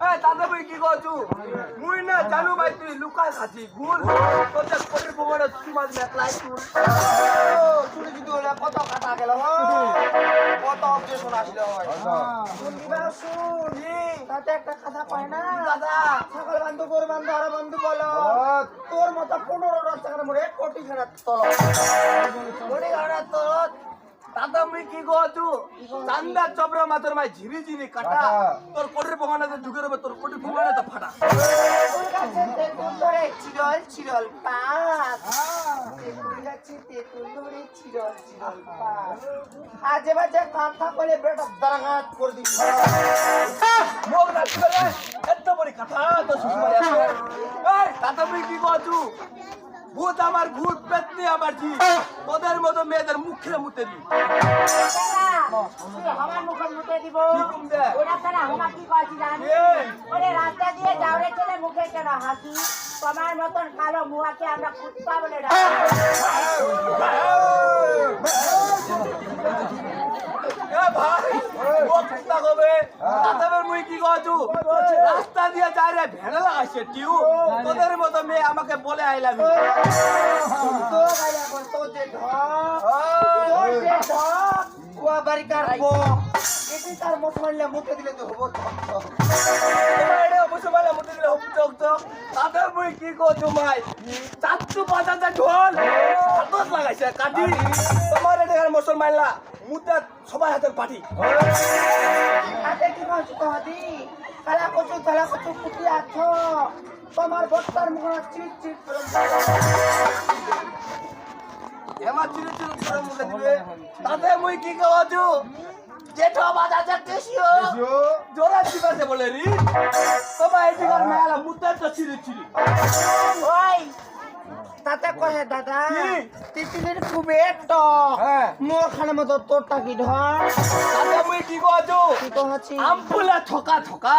দাদা ভাই কি কছু মুই না জানু ভাই তুই লুকায় খাচ্ছি ভুল তোর যা কোটির পোঙাটা সমাজ মেকলাই তুই চুরি যদি হলে কত কাটা গেল কত অবজেকশন আসলে হয় শুনি তাতে একটা কথা কয় না দাদা ছাগল বান্ধু গরু বান্ধু আর বন্ধু বলো তোর মতো 15 টাকা মোড়ে কোটি খানার তলত কোটি খানার তলত দাদা মুই কি কছু চান্দা চবরা মাথার মাই ঝিরি ঝিরি কাটা তোর কোটির পোঙাটা ঢুকে রবে তোর কোটির পোঙাটা ফাটা তোর কাছে তেতুল ধরে চিরল চিরল পাস তেতুল গাছে তেতুল ধরে চিরল চিরল পাস আজে বাজে কথা বলে বেটা দারাঘাত করে দিবি মোর রাখতে রে এত বড় কথা তো সুসমারি আছে এই দাদা মুই কি কছু ভূত আমার ভূত পেতনি আমার জি তোদের মতো মেয়েদের মুখে মুতে দি আমার মুখে মুতে দিব ঠিকম দে ওরা তারা হুমা কি কইছি জানি ওরে রাস্তা দিয়ে যাওরে চলে মুখে কেন হাসি তোমার মতন কালো মুহাকে আমরা কুত্তা বলে ডাকি এ ভাই ও কুত্তা কবে দাদাবের মুই কি কছু রাস্তা দিয়ে যায় রে ভেড়া লাগাইছে টিউ তোদের মতো মেয়ে আমাকে বলে আই লাভ ইউ তো গাইলা বল তো যে ঢক ও বারিকার বো এটি তার মুখ মারলে মুখে দিলে তো হবো এবারে অবশ্য বলে মতে দিলে হপ চক চক দাদার মুই কি কছু মাই চাচ্চু বাজাতে ঢোল হাতত লাগাইছে কাটি তোমার এটার মুসলমান মাইলা মুতে সবাই হাতের পাটি আতে কি কইছ তো হাদি কালা কচু কুটি আছো তোমার বত্তার মুখ চিট চিট করে এমা চিরে চিরে করে মুখে দিবে তাতে মুই কি কছু জেঠো বাজাতে কেশিও জোরা চিবাতে বলে রি তোমার এটার মেলা মুতে তো চিরে চিরে ওই তাতে কহে দাদা কি? তিতিলির খুবই টক হ্যাঁ। মোর খানে মতো তোরটা কি ঢক তাতে মুই কি কছু কি কহছি আম ফুলা ঠকা ঠকা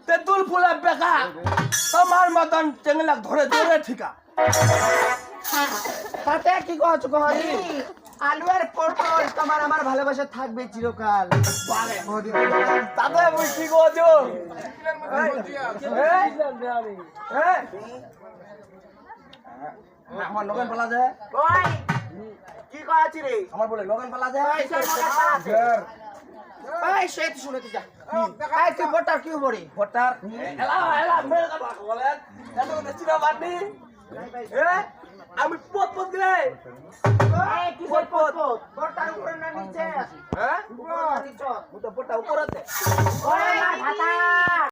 তেঁতুল ফুলা বেকা তোমার মতন চেংলাক ধরে ধরে ঠিকা তাতে কি কহছ কহলি আলু আর পটল তোমার আমার ভালোবাসা থাকবে চিরকাল তাতে মুই কি কছু আমার লগন পালা যায় ওই কি কহছি রে আমার বলে লগন পালা যায় এই সে তো শুনতে যা এই তুই বটা কি বড়ি ভোটার এলা এলা মেল কথা বলেন এত কথা চিনা বাদনি আমি পথ পথ গেলে এই কি পত বটার উপরে না নিচে হ্যাঁ উপরে নিচে মুই তো পোটা উপর আছে ওরে মার ভাতা